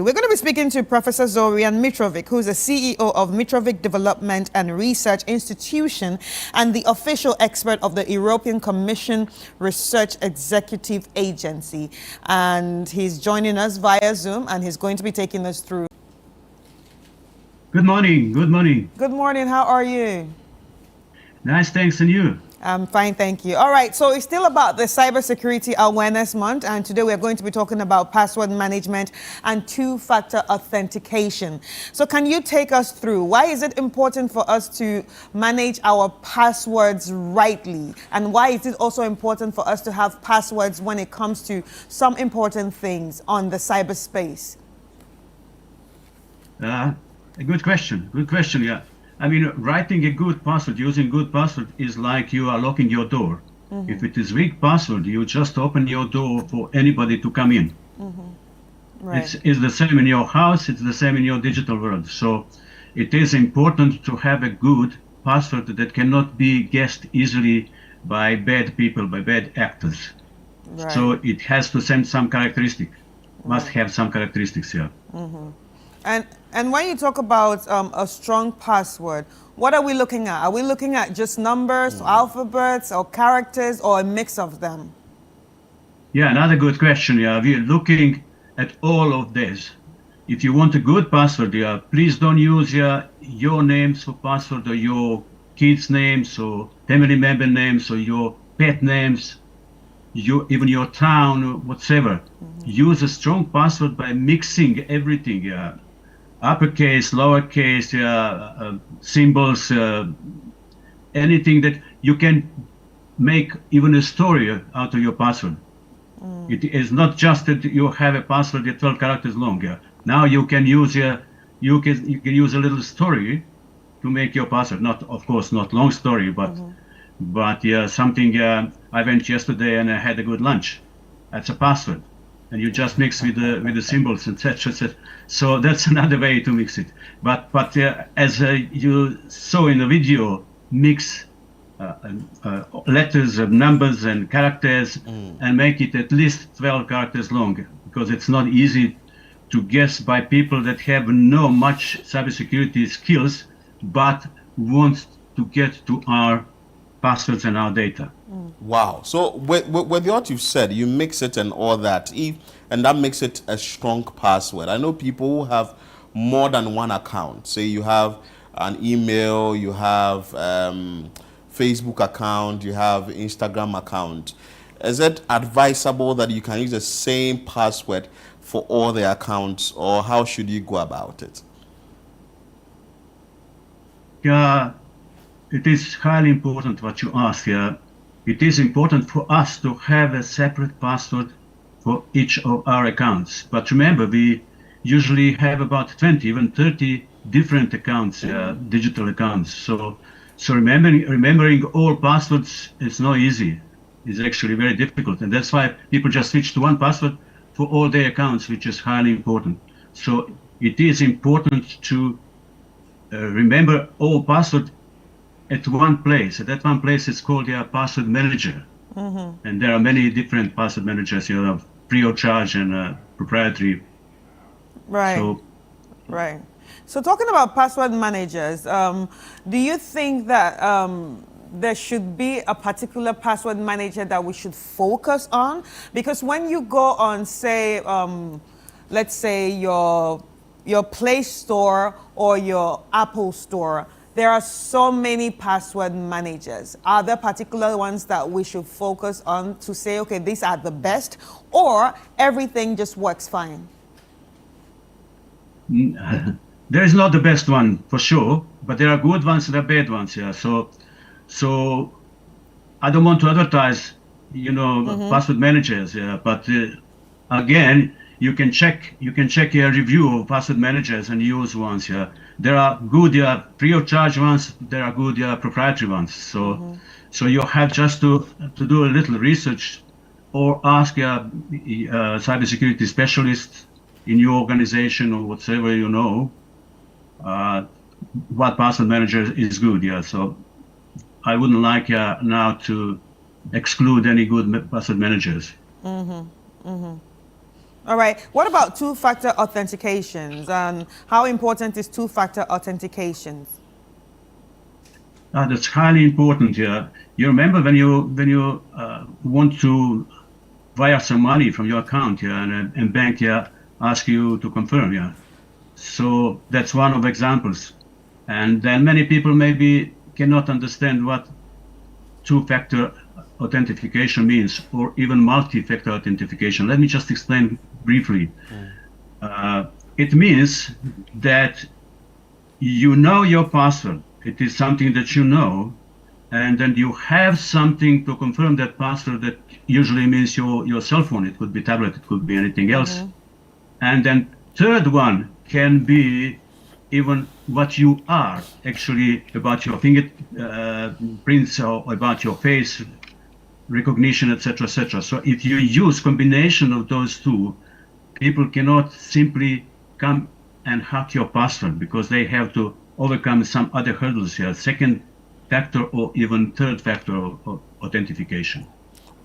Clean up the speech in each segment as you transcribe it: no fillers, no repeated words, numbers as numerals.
We're going to be speaking to Professor Zorian Mitrovic, who's the CEO of Mitrovic Development and Research Institution and the official expert of the European Commission Research Executive Agency. And he's joining us via Zoom, and he's going to be taking us through. Good morning. Good morning. Good morning. How are you? Nice, thanks, and you? I'm fine, thank you. All right, so it's still about the Cybersecurity Awareness Month, and today we're going to be talking about password management and two-factor authentication. So can you take us through why is it important for us to manage our passwords rightly? And why is it also important for us to have passwords when it comes to some important things on the cyberspace? A good question, yeah. I mean, writing a good password, using good password is like you are locking your door. Mm-hmm. If it is weak password, you just open your door for anybody to come in. Mm-hmm. Right. It's the same in your house, it's the same in your digital world. So it is important to have a good password that cannot be guessed easily by bad people, by bad actors. Right. So it has to send some characteristic, must have some characteristics here. Mm-hmm. And when you talk about a strong password, what are we looking at? Are we looking at just numbers, alphabets, or characters, or a mix of them? Yeah, another good question. Yeah, we're looking at all of this. If you want a good password, yeah, please don't use your names for password, or your kids' names, or family member names, or your pet names, even your town, or whatever. Mm-hmm. Use a strong password by mixing everything. Yeah. Uppercase, lowercase, symbols, anything that you can make even a story out of your password. Mm. It is not just that you have a password that's 12 characters long. Now you can use you can use a little story to make your password. Not, of course, not long story, but something. I went yesterday and I had a good lunch. That's a password. And you just mix with the symbols, etc., etc. So that's another way to mix it. But as you saw in the video, mix letters, numbers, and characters, and make it at least 12 characters long, because it's not easy to guess by people that have no much cybersecurity skills, but want to get to our passwords and our data. Wow. So with what you've said, you mix it and all that, and that makes it a strong password. I know people who have more than one account. Say you have an email, you have Facebook account, you have Instagram account. Is it advisable that you can use the same password for all the accounts, or how should you go about it? Yeah. It is highly important what you ask here. It is important for us to have a separate password for each of our accounts. But remember, we usually have about 20, even 30 different accounts, digital accounts. So remembering all passwords is not easy. It's actually very difficult. And that's why people just switch to one password for all their accounts, which is highly important. So it is important to remember all passwords at one place. At that one place, it's called your password manager. Mm-hmm. And there are many different password managers. You have free of charge and proprietary. Right. Right. So talking about password managers, do you think that there should be a particular password manager that we should focus on? Because when you go on, say, let's say your Play Store or your Apple Store, there are so many password managers. Are there particular ones that we should focus on to say, okay, these are the best, or everything just works fine? There is not the best one for sure, but there are good ones and there are bad ones. Yeah. So I don't want to advertise, password managers. Yeah. But again, you can check your review of password managers and use ones. Yeah. There are good free of charge ones, there are good proprietary ones. So you have just to do a little research, or ask a cybersecurity specialist in your organization or whatever what password manager is good. Yeah. So I wouldn't like now to exclude any good password managers. All right. What about two-factor authentications? And how important is two-factor authentications? That's highly important. Yeah. You remember when you want to wire some money from your account, yeah, and bank, yeah, ask you to confirm, yeah. So that's one of examples. And then many people maybe cannot understand what two-factor authentication means, or even multi-factor authentication. Let me just explain briefly. It means that you know your password. It is something that you know, and then you have something to confirm that password. That usually means your cell phone. It could be tablet, it could be anything else. And then third one can be even what you are, actually about your fingerprints or about your face recognition, etc., etc. So if you use combination of those two, people cannot simply come and hack your password, because they have to overcome some other hurdles here, second factor or even third factor of authentication.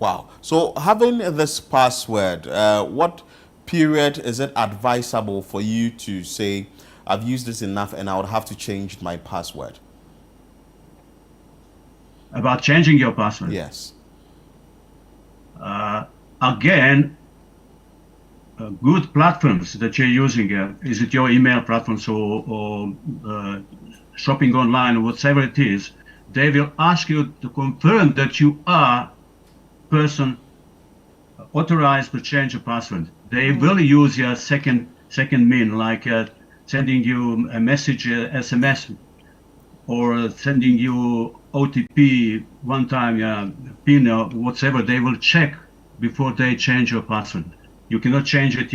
Wow. So having this password, what period is it advisable for you to say, I've used this enough and I would have to change my password? About changing your password? Yes. Again, good platforms that you're using, is it your email platforms or shopping online or whatever it is, they will ask you to confirm that you are person authorized to change your password. They will use your second mean, like sending you a message, SMS, or sending you OTP one time, PIN or whatever. They will check before they change your password. You cannot change it,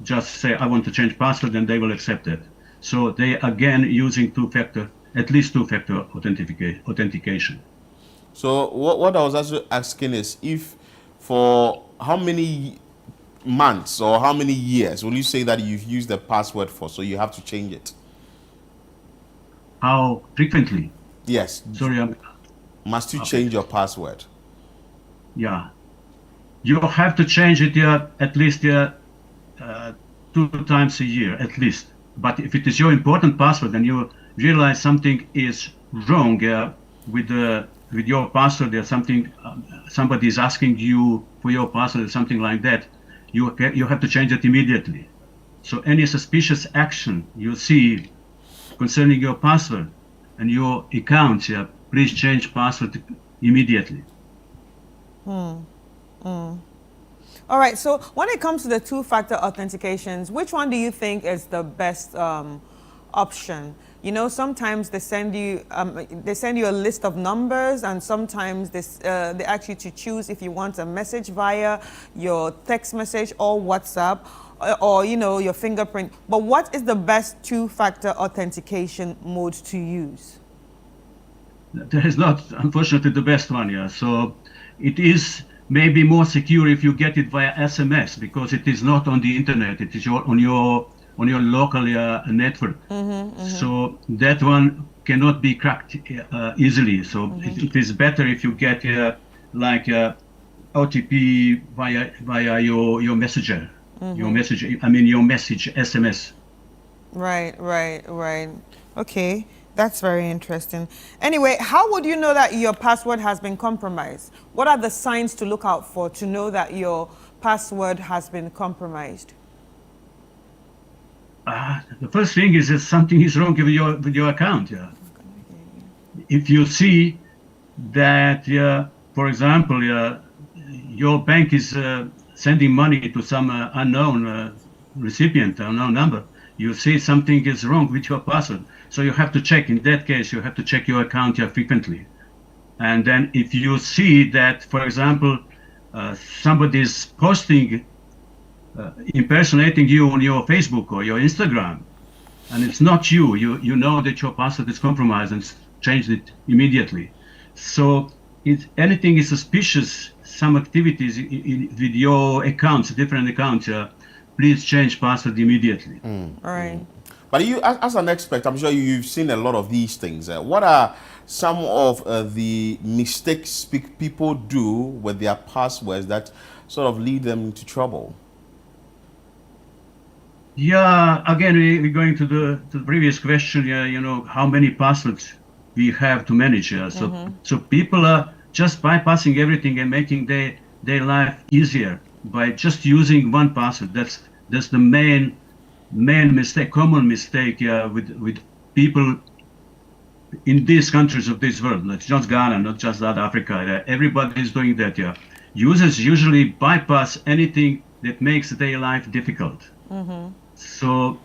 just say, I want to change password, and they will accept it. So they, again, using at least two-factor authentication. So what I was also asking is, if for how many months or how many years will you say that you've used the password for, so you have to change it? How frequently? Yes. Sorry. Must you change your password? Yeah. You have to change it at least 2 times a year, at least. But if it is your important password and you realize something is wrong with your password, there's something, somebody is asking you for your password or something like that, you have to change it immediately. So any suspicious action you see concerning your password and your account, please change password immediately. All right, so when it comes to the two-factor authentications, which one do you think is the best option? Sometimes they send you a list of numbers, and sometimes they ask you to choose if you want a message via your text message or WhatsApp, or your fingerprint. But what is the best two-factor authentication mode to use? That is not, unfortunately, the best one. Yeah. So it is maybe more secure if you get it via SMS, because it is not on the internet. It is on your local network. So that one cannot be cracked easily. So it is better if you get like OTP via your messenger, your message SMS. Right. Okay. That's very interesting. Anyway, how would you know that your password has been compromised? What are the signs to look out for to know that your password has been compromised? The first thing is that something is wrong with your account. Yeah. If you see that, for example, your bank is sending money to some unknown recipient, unknown number, you see something is wrong with your password. So you have to check. In that case, you have to check your account frequently. And then if you see that, for example, somebody is posting, impersonating you on your Facebook or your Instagram, and it's not you, you know that your password is compromised, and change it immediately. So if anything is suspicious, some activities with your accounts, different accounts, please change password immediately. All right. But you, as an expert, I'm sure you've seen a lot of these things. What are some of the mistakes people do with their passwords that sort of lead them into trouble? Yeah, again, we're going to the previous question. Yeah, you know, how many passwords we have to manage. So people are just bypassing everything and making their life easier by just using one password. That's the main mistake, common mistake. Yeah, with people in these countries of this world, not just Ghana, not just South Africa. Everybody is doing that. Yeah, users usually bypass anything that makes their life difficult. So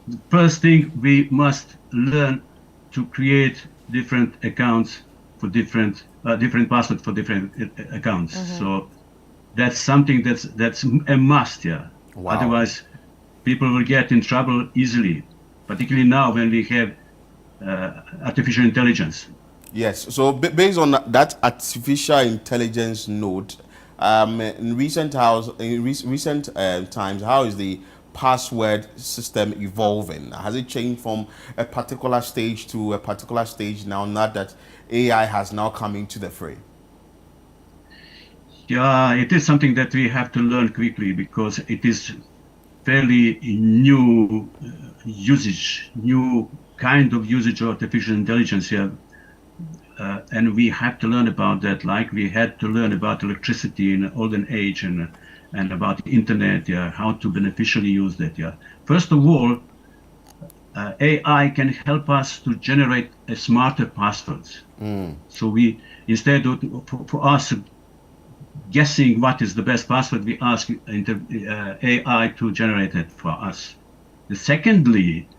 the first thing, we must learn to create different accounts for different passwords for different accounts. So that's something that's a must. Yeah. Wow. Otherwise, people will get in trouble easily, particularly now when we have artificial intelligence. Yes. So based on that artificial intelligence note, in recent times, how is the password system evolving? Has it changed from a particular stage to a particular stage now? Not that AI has now come into the fray. Yeah, it is something that we have to learn quickly because it is fairly new usage, new kind of usage of artificial intelligence here. And we have to learn about that, like we had to learn about electricity in the olden age and about the internet, yeah, how to beneficially use that. Yeah. First of all, AI can help us to generate a smarter passwords. So we, instead of for us guessing what is the best password, we ask AI to generate it for us. Secondly,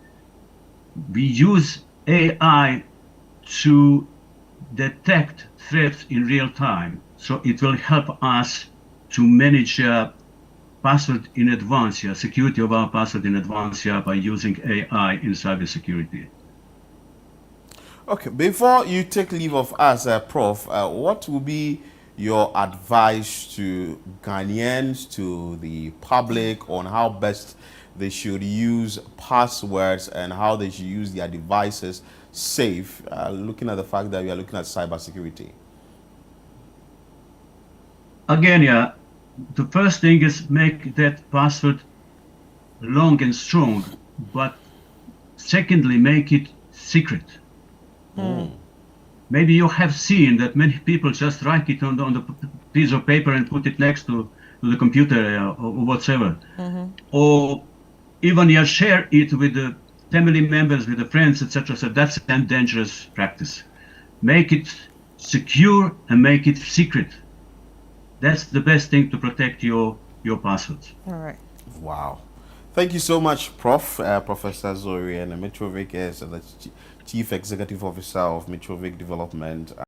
we use AI to detect threats in real time. So it will help us to manage password in advance, security of our password in advance by using AI in cybersecurity. Okay, before you take leave of us, Prof, what will be your advice to Ghanaians, to the public, on how best they should use passwords and how they should use their devices safe, looking at the fact that we are looking at cybersecurity? Again, the first thing is make that password long and strong, but secondly, make it secret. Maybe you have seen that many people just write it on the piece of paper and put it next to the computer or whatever. Or even you share it with the family members, with the friends, etc. So that's a dangerous practice. Make it secure and make it secret. That's the best thing to protect your passwords. All right. Wow. Thank you so much, Prof. Professor Zorian Mitrovic is the Chief Executive Officer of Mitrovic Development.